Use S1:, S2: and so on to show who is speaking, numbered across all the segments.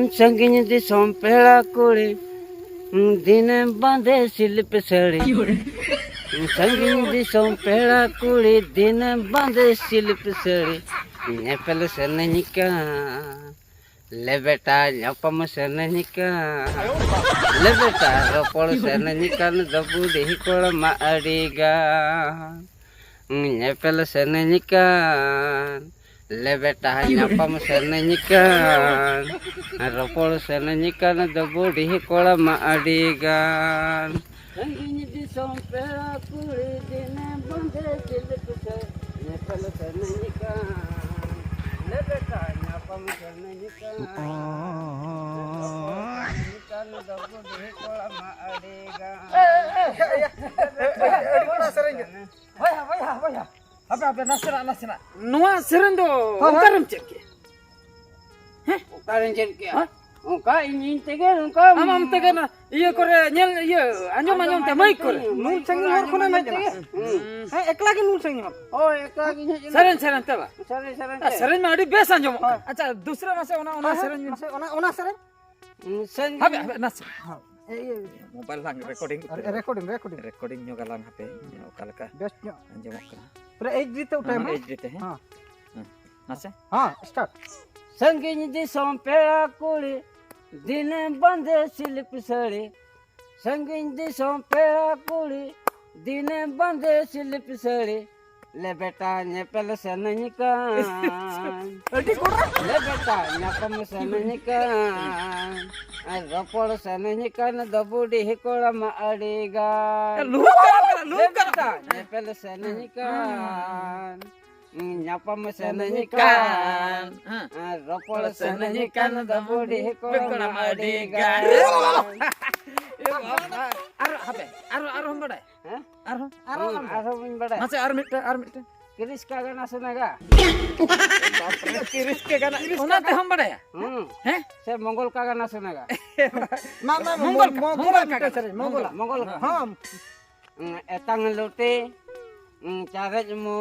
S1: संगिन दिसों पेड़ा कुड़ी दिन बांधे शिल्प सड़ी संगिन दिसों पेड़ा कुड़ी दिन बांधे शिल्प सड़ी नेपल सननिका ले बेटा न्यापम सननिका ले बेटा रोपड़ सननिका दबुडी कोड़ माड़ीगा नेपल सननिका ले बेटा न्यापम सननिकान रोपड़ सननिकान दबुडी कोड़ माड़ीगान संगिन दिसों पेड़ा कुड़ी दिन बांधे शिल्प सड़ी नेपल सननिकान ले बेटा न्यापम सननिकान दबुडी कोड़ माड़ीगान
S2: apa nasira nuwa sereng do okaram cek
S1: Ukarin cek ya uka ingin tegar uka
S2: amam tege na iya kore nyel iya anjom te mai kore nur sangi hor khona mai tege ekla ge nur sangi hor
S1: oh ekla ge
S2: sereng te ba
S1: sereng
S2: sereng ma adi bes anjom acha dusra mase ona sereng ona sereng
S1: sen
S2: habe nasir mobile lang recording nyo galang hape okalaka
S3: best nyo
S2: anjom kana
S3: pura ek jite utai ma
S2: ek jite ha nase
S3: start
S1: संगिन दिसों पेड़ा कुड़ी दिन बंधे शिल्प सड़ी संगिन दिसों पेड़ा कुड़ी दिन बंधे शिल्प सड़ी ले बेटा नेपल सननिकान ले बेटा न्यापम सननिकान रोपड़ सननिकान दबुडी कोड़ माड़ीगान ले बेटा नेपल सननिकान न्यापम सननिकान रोपड़ सननिकान दबुडी कोड़ माड़ीगान
S2: aro habe aro hambada
S1: aro bin bada
S2: mase ar mitte
S1: किरिस का गाना सुनेगा
S2: kiris ke gana ona te hambada ya
S1: से मंगोल का गाना सुनेगा
S3: mongol
S1: हाँ एतंग लुटे चारज मो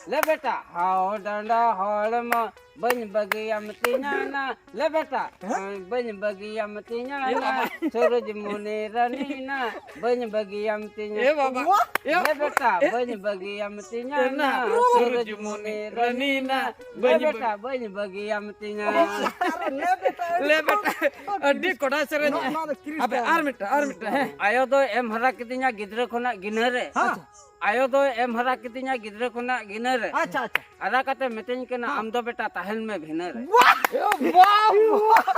S1: ले बेटा हाओ डंडा हॉल म बन बगिया मतीना ले बेटा बन बगिया मतीना सूरज मुने रनीना बन बगिया मतीना
S2: ए बाबा
S1: ले बेटा बन बगिया मतीना सूरज मुने रनीना ले बेटा बन बगिया मतीना
S2: ले बेटा अड्डी कोड़ा sereng abe ar mitte he
S1: आयो तो एम हरा कितिnya गिद्र खोना गिनरे आयो तो एम हरा कितिnya गिद्र खोना गिनरे
S3: अच्छा
S1: आदा कते मेतेन केना आम दो बेटा तहन में भिनरे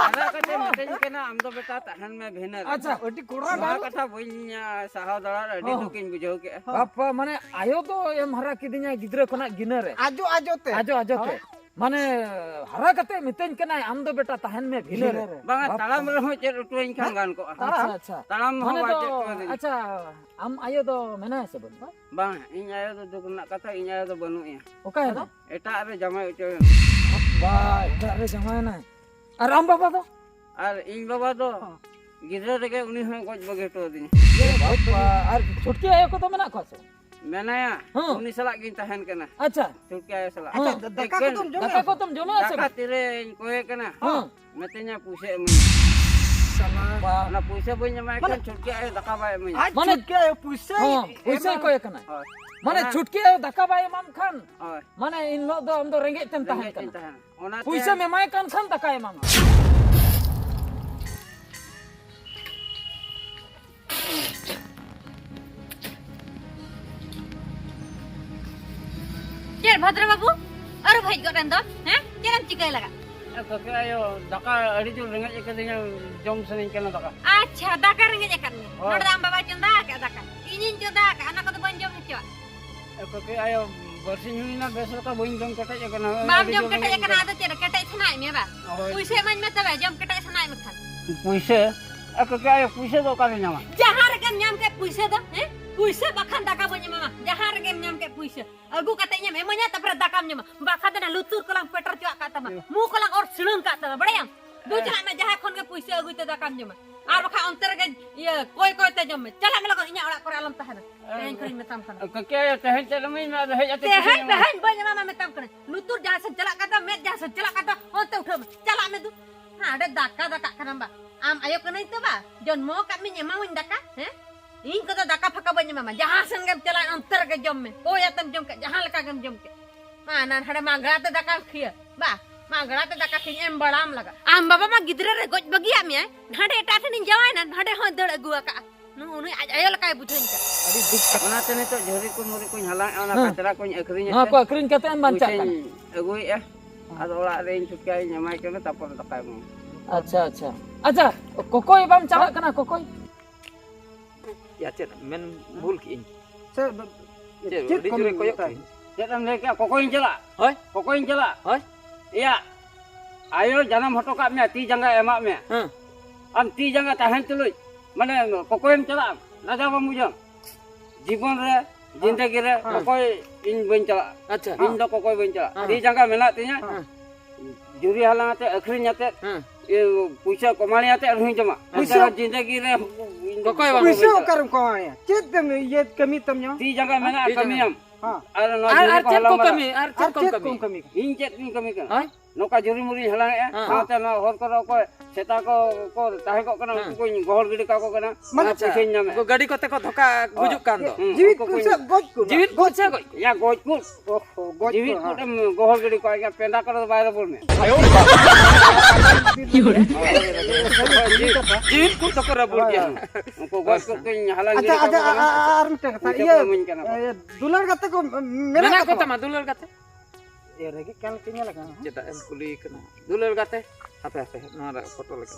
S1: आदा कते मेतेन केना आम दो बेटा तहन में भिनरे
S2: अच्छा
S3: odi kora
S1: नोआ कथा बइnya साहा दड़ा अडी दुकिन बुझो के
S2: apa mane ayo to em hara kidinya gidra khona ginare ajo te mane hara kate miten kana am do beta tahan me bhinare
S1: बांगा तालाम रहो चेर उटोइन खान गान को
S2: अच्छा
S1: तालाम हो
S2: mane
S1: बाजे
S2: to acha am ayo do mena se bon
S1: बांग इन आयो तो दुकना कथा इन आयो तो बनु या
S2: oka ya
S1: एटा रे जमाई उटो
S2: ba eta re jamana ar am baba do
S1: आर इन बाबा तो गिद्र रे उनी हो गज बगेटो दिन
S2: ar chutki ayo ko to mena ko se
S1: मेनाया उनी सला गिन तहन केना
S2: अच्छा
S1: छुटके आयो सला
S2: daka ko tum jome ase
S1: दाका तिरे कोए केना मेतेnya पुसे
S2: salah
S1: ना पुसे बइnya माइकन छुटके आयो दका बाय मइ
S2: mane
S3: ke puisa
S2: puisa ko kana mane chutki ayo daka bay mam khan
S1: ओय
S2: mane in lo do am do rengek tem tahan
S1: तहन
S2: kana
S1: तहन ओना
S2: puisa me mai kan khan daka mam
S4: चल भद्र बाबू अरे भाई गरन दो हैं चलम चिकई लगा
S1: कके आयो दका अडी जो रेंगे एकदिnya जम सनिन केना दका
S4: अच्छा दाका रेंगे जकर नोड दाम बाबा चंदा का दाका इनिन चंदा का अना को बन जम च
S1: कके आयो बरसिन हुइना बेसर का बइन जम कटे केना
S4: बाप जम कटे जकर आदत चेर कटे छनाई में बा पुइसे मन में तबे जम कटे छनाई में खान
S1: पुइसे कके आयो पुइसे दो का न्यामा
S4: जहां रे न्याम के पुइसे दो हैं पुइसे बखन दाका बन मामा जहां रे न्याम के पुइसे अगु कते न्याम एमnya तपर दाका न्याम बाखा दना लुतुर कलाम पेटर चुआ का तमा मु कलाम और सिलंग का तमा बड़याम दूसरा में जहां खन के पुइसे अगु ते दाका न्याम आर बखा अंतर के ये कोई ते जम चला में लगो इnya ओड़ा करे आलम तहन तेन करी में तम कन
S1: कके आयो तहन चल में ना रहे जाते
S4: तेहन बहन बन मामा में तम कन लुतुर जहां से चला का में जहां से चला का अंत उठो चला में दू Ada daka kenapa? Ayo kena itu ba. Jon mau kami nyemawin daka, Ini kata daka pakai banyak mama. Jahasan kan jalan antar ke jom me. Oh ya tem jom ke jahal ka gam jom ke. Mana ada magrata daka khia. Ba, magrata daka khia em badam laga. Baba ma gidra re goj bagi am ya. Hade eta thani jawan hade hodol agua ka. Nu nu ayo la kai butuin ka.
S1: Adi dik ona tene to jori ko muri ko halang ona katra ko akring
S2: Ha ko akring kata em bancakan.
S1: Agui ya. Ado orak rein cukai nyamai kena tapor takai mo.
S2: Acha acha. Acha, kokoi bam calak kana kokoi.
S3: Ya cek men bul ki.
S1: Cek di juri koyok. Cek am lek kokoin celak.
S2: Hoi,
S1: Kokoin celak.
S2: hoi.
S1: Iya. Ayo janam hoto kak me ti jangga emak me. Am ti jangga tahan tuluy. Mane kokoin celak. Naja pamujang. Jibon re जिंदगी रे कोई इन बंचला
S2: अच्छा
S1: इन दो कोई बंचला ती जगह मेला तिया जुरी हालांग ते अखरिन आते ये पैसा कमाने आते अरहुं जमा पैसा जिंदगी रे कोई
S3: पैसा करम कमाने चेत दम ये कमी तम न्यो
S1: ती जगह मेला कमी हम
S2: आर चेक को कमी आर चेक को कमी
S1: इन चेक इन कमी कर
S2: हाय
S1: नोका जुरी मुरी हालांग ए साथे ना होर करो को सेता को ताहे को कना को गोहर गिडी का को कना पैसा न्यामे
S2: को गाड़ी कोते को धोका गुजुक कान दो
S3: जीवित पैसा गज को
S2: जीवित पैसा को
S1: या गोज को जीवित को गोहर गिडी को या पेंडा कर बाहर बोल में
S2: जीवित को तो कर बोल दिया
S1: उनको गोज को हालांग गिडी
S3: अच्छा आर मिटे कथा ये दुलर गते को
S2: मेना को तमा दुलर गते
S3: ये रेगी काल किnya लगा
S2: जेता एम कुली कना दुलर गते apa nara foto lagi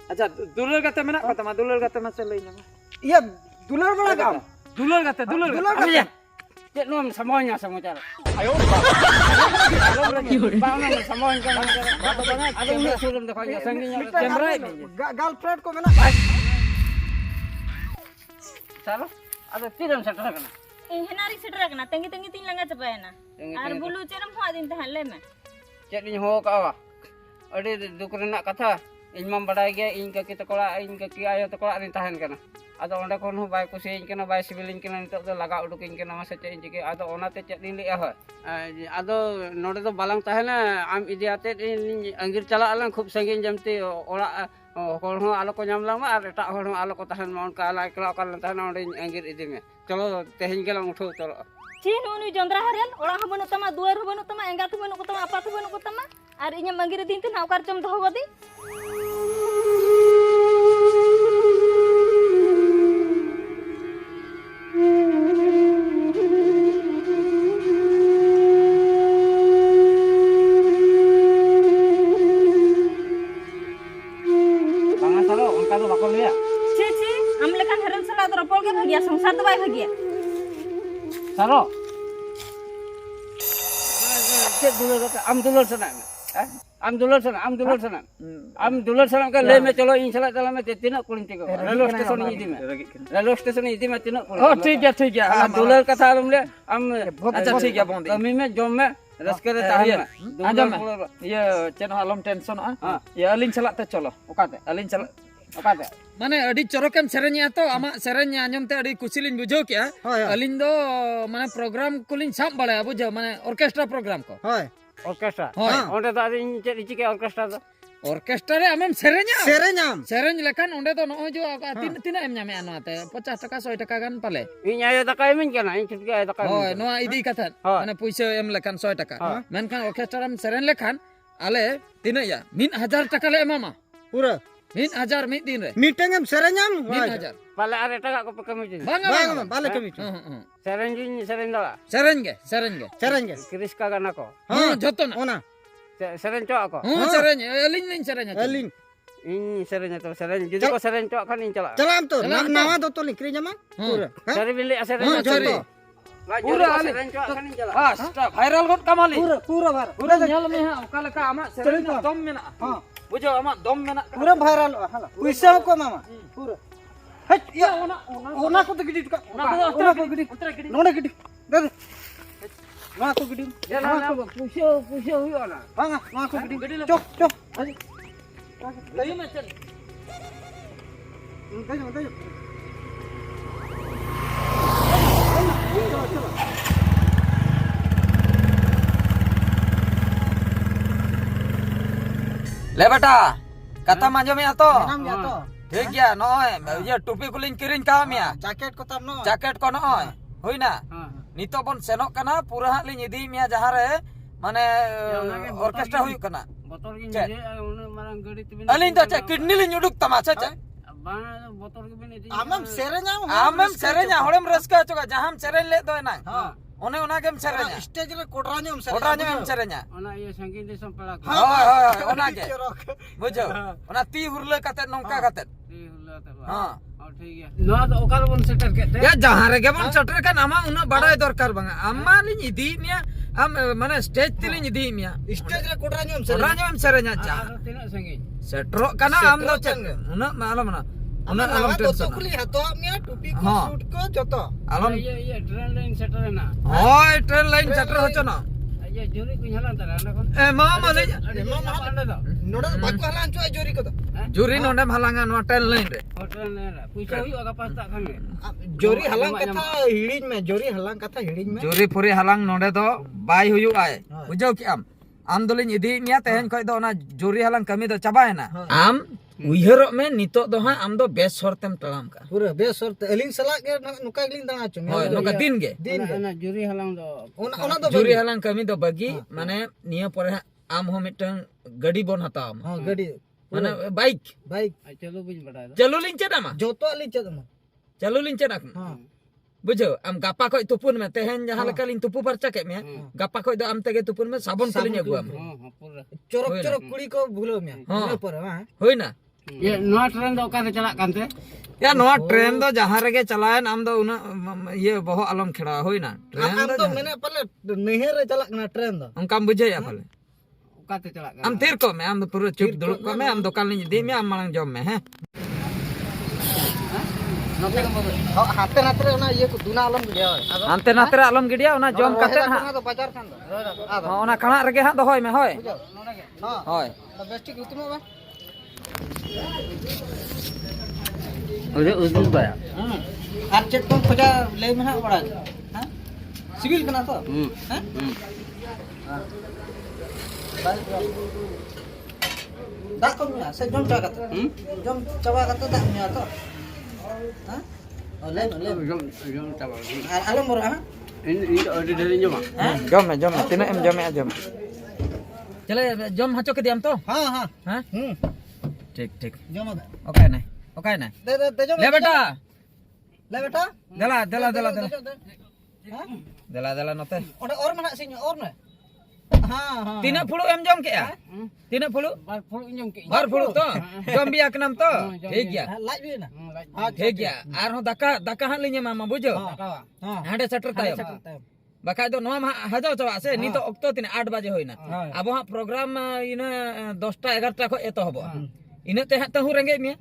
S2: अच्छा दुलर गते मेना को तमा दुलर गते मसे लई न्या
S3: ये दुलर बड़ा काम
S2: दुलर गते
S1: cek nom semuanya semua cara ayo bangun semuanya cara ada yang suruh dah kaya sanginya
S2: camera
S3: girlfriend को मेना
S1: salah ada tidak setter kana
S5: हेनारी सेटर कना तंगी तंगी तीन लंगा चपायना आर बुलु चरम फा दिन तहले में
S1: cek ni ho ka wa ade duk renak kata in mam badai ge in kaki tekola in kaki ayo tekola rin tahan kana ado onde kon hu bai kusin kana bai sibilin kana nitok do laga udukin kana masa cek injike ado onate cek din li ah ado node do balang tahena am idiate in angir chala alang khub sangin jamti ora hol ho alo ko nyam lama ar etak hol ho alo ko tahan maun ka ala ekla kan tahan onde angir idime chalo tehin gelang utho chalo
S5: चीन उनी जंद्रा हरियल ओड़ा हबनो तमा दुआर हबनो तमा एंगा थबनो को तमा आपा थबनो को तमा आर इnya मंगिर दिन ते नावकार चम दहो गदी
S1: bangan salo onka do bakol liya
S5: ची ची हम लेखान हरन सला तो रपोल के भागिया संसार तो bye Bhagia
S1: salo cek dulu kata am dulur sana am dulur sana am dulur sana kan le me chalo in salat dalam me tinak kulin tigo railway station ini me railway station ini me tinak kulin
S2: oh ठीक है
S1: dulur kata alum le am
S2: अच्छा ठीक है boondi
S1: kami me jom me raske re tahan me
S2: आजम ये chain आलम tension ये अलिन चला ते चलो
S1: okate
S2: अलिन चला
S1: okate
S2: माने अडी चरकेम सेरेन्या तो आमा सेरेन्या आंजम ते अडी कुसिलिन बुझो क्या अलिन दो माने प्रोग्राम कुलिन साब बड़ा बुझो माने ऑर्केस्ट्रा प्रोग्राम को
S3: होय
S1: orkestra onde do adin cek dicike orkestra do
S2: orchestra रे आमेम सेरेन्या
S3: सेरेन्याम
S2: सेरेन लेखान ओंडे तो नो जो तीना एम न्यामे आनोते 50 टका 100 टका गान पाले
S1: इन ayo takai min kana in chutke ayo takai
S2: होय नो इदी कथा माने पैसा एम लेखान 100 टका मेनखान ऑर्केस्ट्रा में सेरेन लेखान आले तीना या 1000 टका ले एमामा
S3: पूरा
S2: 1000 मिद दिन रे
S3: मीटिंग में सेरेन्याम
S2: 1000
S1: pala are taka ko kami jin
S2: बांगा
S3: बाले कमी
S1: seren dala
S2: सेरेन गे
S3: सेरेंगे
S1: Chris ka gana ko
S2: हां जतो ना
S3: ओना
S1: seren cok ako
S2: हां सेरेन अलिन नहीं सेरेन
S3: Elin
S1: in seren to seren jadi ko seren cok kan in cala
S3: चलाम तो नावा दो तो लिखरी जमा पूरा
S1: seri bilik seren
S2: हां जरी
S1: पूरा seren cok kan in cala
S2: हां स्टाफ वायरल गोट कमाली
S3: पूरा बार
S2: पूरा nyal में हां ओका लेका आमा सेरेन दम मेना
S3: हां
S2: बुझो आमा दम मेना
S3: पूरा वायरल हाला पैसा को मामा पूरा हट या ओना को तो गिडी का ओना को गिडी नोने गिडी दे ना को giddy
S1: na pusyo huyo na
S3: हां ना को गिडी चुप चुप
S2: गई में चल
S3: गयो
S2: Le beta, kata manjom ya to.
S3: Nam ya to.
S2: ठीक है नॉय ये टोपी कुलिन किरिन काम या
S3: Jaket ko tam no.
S2: Jacket को नॉय होइना नितो बन सेनोक कना पूरा हाली निदी मिया जहां रे माने ऑर्केस्ट्रा हुई कना
S1: बतौर की जे उन मारang गड़ी तबिन
S2: अलिन तो चे किडनी लिन उडुक तमाचा चे
S1: बाण बतौर के बिन
S3: Amam serenya.
S2: आमम सेरे냐 होड़म रस्का चोगा जहां सेरेन ले दो ना ओने ओना गेम सेरे냐
S3: Stage re kodranya serenya.
S2: ओटाnya एम सेरे냐
S1: ona iya sangkin disam pala ko
S2: होय होय ओना के बुझो ओना ती हुरले कते नोंका कते
S1: ती हुला त
S2: हां
S1: ठीक है नोआ तो ओकार बन सेटर के
S2: या जहां रे गेबन सेटर का नामा उना बड़ाय दरकार बंगा अम्मा लिन इदी मिया हम माने स्टेज तिलिन इदी मिया
S3: Stage re kodranya
S2: ओटाnya एम सेरे냐 जा
S1: tina sangkin
S2: सेट्रो कना हम दो चेक उना मालूम ना उना आलम
S3: to
S2: tension
S3: kuli hato amnya topi ko
S2: हाँ।
S3: suit ko joto.
S2: आलम
S1: iya train line setter na
S2: होय ट्रेन लाइन सेटर होचो ना
S1: iya juri ku nyalan ta ana kon
S2: ए मामा ले
S1: anda da
S3: Noda baku halan cu jori ko to.
S2: जुरी नोंडे हालांगा know train line रे
S1: hotel na puisa hui aga pasta kan
S3: Jori halang katha hiring me jori halang katha hiring me.
S2: जुरी पुरी हालांग नोंडे दो bye हुयु आय बुझो कि आम दोलिन इदी मिया तेहन खय दो ना जुरी हालांग कमी दो चबाय ना आम उइहरो में नितो दो हा आम दो बेस सरतेम तलाम का
S3: Pura besor eling salak ge nuka eling danga cu.
S2: होय नोका दिन गे
S3: Din ge.
S1: ana juri halang do
S3: Ona to
S2: जुरी हालांग कमी दो बगी माने निया परे आम हो मिटन गाड़ी बोन हताम
S3: ha gadi
S2: माने bike
S3: baik
S1: chalo buj bada
S2: चलो लिन चेदा मा
S3: joto alin cu ma.
S2: चलो लिन चेदा
S3: Ha.
S2: बुझो आम गापा खय तुपुन में तेहन जहां लेका लिन तुपु परचा के में गापा खय दो आम तेगे तुपुन में साबुन कलिन अगुआम
S1: ha pura
S3: Corok corok kuli ko bhulo me.
S2: हाँ।
S3: Bhulo पर ha.
S2: होय ना
S1: ye noa train do okare chalak kan te
S2: या नोआ ट्रेन दो जहां रेगे चलायन आम दो उना ये बहुत आलम खड़ा होय ना train
S3: Am to mene pale neher re jalak na train do.
S2: हम बुझे या फले
S1: okate chalak kan
S2: हम तीर को में हम पूरा चुप दुड़ को में हम दुकान लिन दी में हम मांग जम में है
S3: Ha hate natre ona ye ko duna alam ge hoy.
S2: अंते नातरे आलम गिडिया उना जम काते ना
S3: Ona to bazar kan do. Ado.
S2: उना कणा रेगे हा दो होय में होय
S3: Ha.
S2: होय
S3: Bestik utmo ba.
S1: ode udul baya
S3: Ar chet ko khoja lei mena bada. Ha? Civil kana to. Ha? Dak ko nya se jom jaga to. Jom coba kata dak nya to. Ha? Oh lei
S1: jom tabal
S3: alam murah ha?
S1: ini ode dari joma
S2: जम में तीन M जम चले जम हचो के दियम तो
S3: Ha ha.
S2: हां
S3: Hmm.
S2: ठीक ठीक
S3: Jom ada.
S2: ओके नहीं
S3: De jom.
S2: ले बेटा
S3: Le beta.
S2: दला दला दला दला
S3: Ha?
S2: दला दला नते
S3: Ada or mana sini or na? Ha ha.
S2: तीन फुलु एम जम के तीन फुलु
S1: bar pul jom ke
S2: बार फुलु तो जम बिया के नाम तो ठीक गया
S3: Like bi na.
S2: ठीक गया आर हो दका दका हां लिnya मामा बुझो
S1: kawa
S3: Ha.
S2: हाडे सटर तायो बाकाय दो नोम हजाओ चवा से नी तो ऑक्तो तीन 8 बजे होइना अब हां प्रोग्राम इना 10टा 11टा को एतो हबो इने ते हां तहु रेंगे में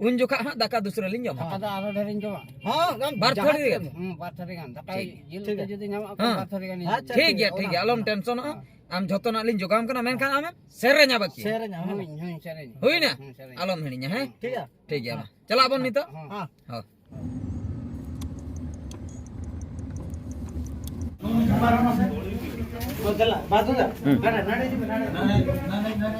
S2: उन जोखा हां दका दूसरा लिन जम
S1: ada aro dari joma
S3: Ha.
S2: बार थोड़ी गया
S1: bar thari kan dakai jil te jodi nyam apa bar thari kan
S2: ठीक है आलम टेंशन हो आम जतो ना लिन जोगाम कना मेन खान आम सेरेnya बाकी
S3: Share nya.
S1: hui hui sare ni
S2: होइना आलम हेनिnya है
S3: ঠিক আছে.
S2: ठीक है चला बन नी तो
S3: Ha.
S2: हां
S3: Bodala. Batu da. Nada nada di nada.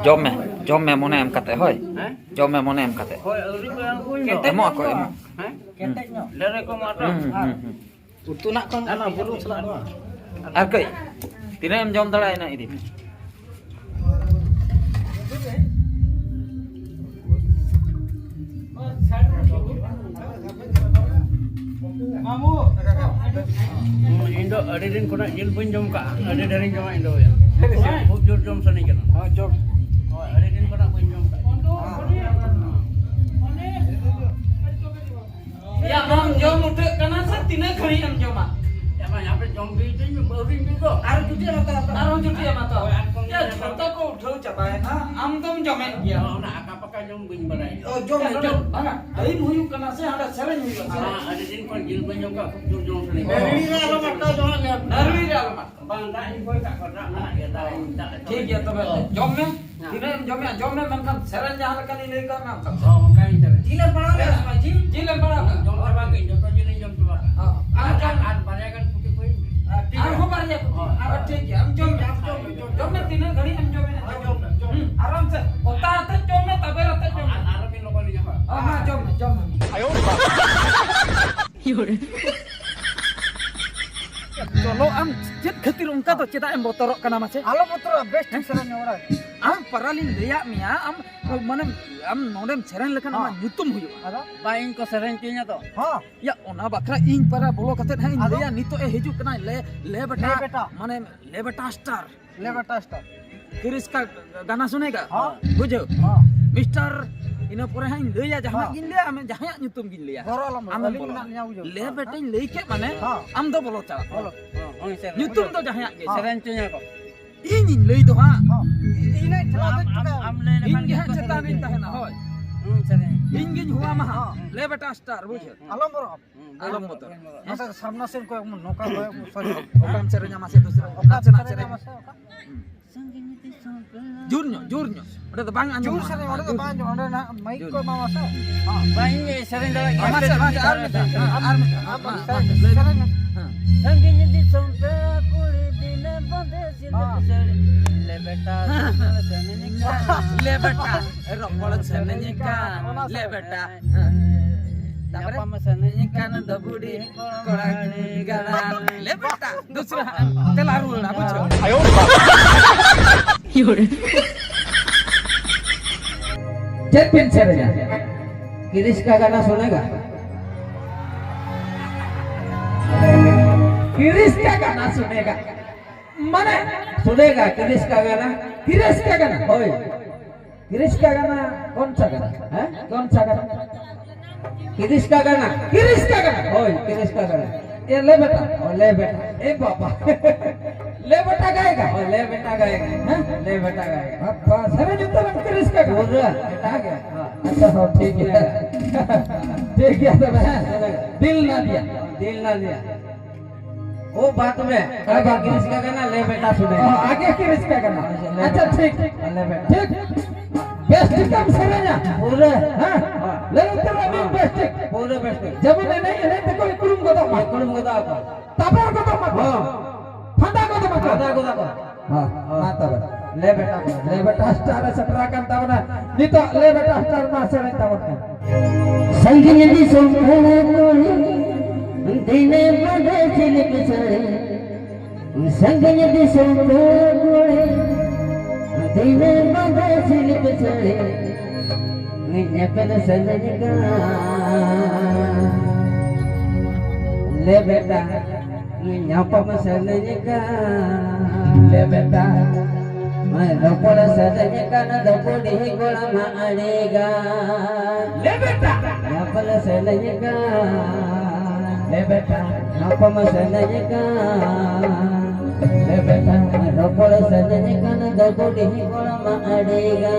S2: जम में मोने एम कते होय जम में मोने एम कते
S1: hoi uri ko yang hui
S2: emo ko emo
S3: Ketek nya.
S1: lere ko mata
S3: Utu nak kon ana bulu selak doa.
S2: आर कई तीना एम जम दड़ा इना इदी
S3: Mamu.
S1: indo ada din kona jil pun jom ka ada dari joma indo ya खूब जोर जम सनी केना
S3: Ha job.
S1: ada din kona pun jom ka
S2: या हम जम उठे कना से तीना खड़ी एम जमा
S1: ya ma yape jom bi tin beuring bi ko
S3: Ar cuti mata.
S2: आरो जुटी माता या छोटा को उठो चबाय ना आम तुम जमे गया
S1: ona aka pakai jom bin badai
S3: Oh jom jom.
S2: बागा आई मुयु कना से हाडा सेरेन हुई
S1: ada din kon jil pun jom ka खूब जोर जम Sunny
S3: Ini ni alam mata jangan lihat.
S2: नरवी रे अलमा
S1: bang dah ini boy ka kota anak ya dah tak
S2: ठीक है तबे जम में तीना एम जमे मन खान सेरेन जहां लका नहीं लेका ना
S1: oh makai cari
S2: Jilan pernah nggak sama Jil? Jilan pernah nggak?
S1: Jom coba ke, jom jadi jom coba.
S2: Ada
S1: banyak kan putih kuih.
S2: Aku barunya ada ठीक है हम जम में तीन घड़ी हम जम में आराम से होता रहता जम में तबे रहता जम
S1: Arab ini lokal ni apa?
S2: हाँ जम में चलो हम चेत खतिर उनका तो चेता M बोतरok kana mace
S3: alo putra best serang orang
S2: am paralin leya mia am mane am nodem seren lekan am nyutum huyu
S3: ada
S1: Bain ko serencinya to.
S3: ha
S2: ya ona bakra ing para bolo katet hain leya nito e hiju kana le beta mane le beta star
S3: le beta star
S2: किरिस का गाना सुनेगा
S3: हाँ।
S2: बुझो
S3: हाँ।
S2: Mister इन पूरे हां लेया जहां गिन ले हम जहां nyutum गिन लिया
S3: Gorolam,
S2: am
S3: galing
S2: bolo
S3: nak nyau jo.
S2: ले बेटे लेके माने
S3: हाँ।
S2: am do bolo cha
S3: Bolo.
S1: Oh, seren.
S2: nyutum do jahya ge
S1: Serencinya kok.
S2: ing lei do ha
S3: ha ini celana
S1: Am le
S2: ing ge cheta nin tahena hoy
S1: seren.
S2: ing gin huwa ma le beta star बुझो
S3: alam bro
S2: alam motor
S3: masa samna sen ko noka ko sorry
S2: okam serenya masih dusra nace nace jurnya udah tuh bang anjur
S3: jur serang orang tu banyak orang nak mic ko mama sa ha
S1: Bain seren dah.
S3: apa serang
S1: Sanginya di sompe kuri dine bande sile le beta
S2: le beta rokol senenya kan le beta
S1: apa masananya
S2: kan da budi korani galan le beta dusra telarul na bujo ayo champion सेरेगा किरिश का गाना सुनेगा किरिश का गाना सुनेगा माने सुनेगा किरिश का गाना ओए किरिश का गाना कौन सा गाना है कौन सा गाना किरिश का गाना ओए किरिश का गाना ये ले बेटा ए बाबा ले बेटा गाएगा ले बेटा गाएगा हैं ले बेटा गाएगा पापा सरे जुत्ता बन किरिश का पूरा बेटा आ गया अच्छा हो ठीक है तो मैं दिल ना दिया वो बात में आगे किरिश का गाना ले बेटा सुनेगा आगे किरिश का गाना अच्छा ठीक ले बेटा ठीक बेस्ट कम सरेना पूरे हां ले तेरा भी बेस्ट पूरे बेस्ट जब नहीं है तो कोई कुलुम गोदा तबे गोदा हां फंदा गोदा हां माता ले बेटा star सटरा kan tawna nito le beta star ma sere tawna
S6: संगिया दी सोमले कोली दिने बदे चिलिक सरे संगिया दी सोमले कोली दिने बदे चिलिक सरे निपन सननिका ले बेटा nyapam सननिका ले बेटा मैं रोपड़ सननिका न रोपड़ी गोला मारेगा
S2: ले बेटा
S6: Napal senayaka, lebeta. Napam senayaka, lebeta. Napal senayaka na dagodi hikola maadega.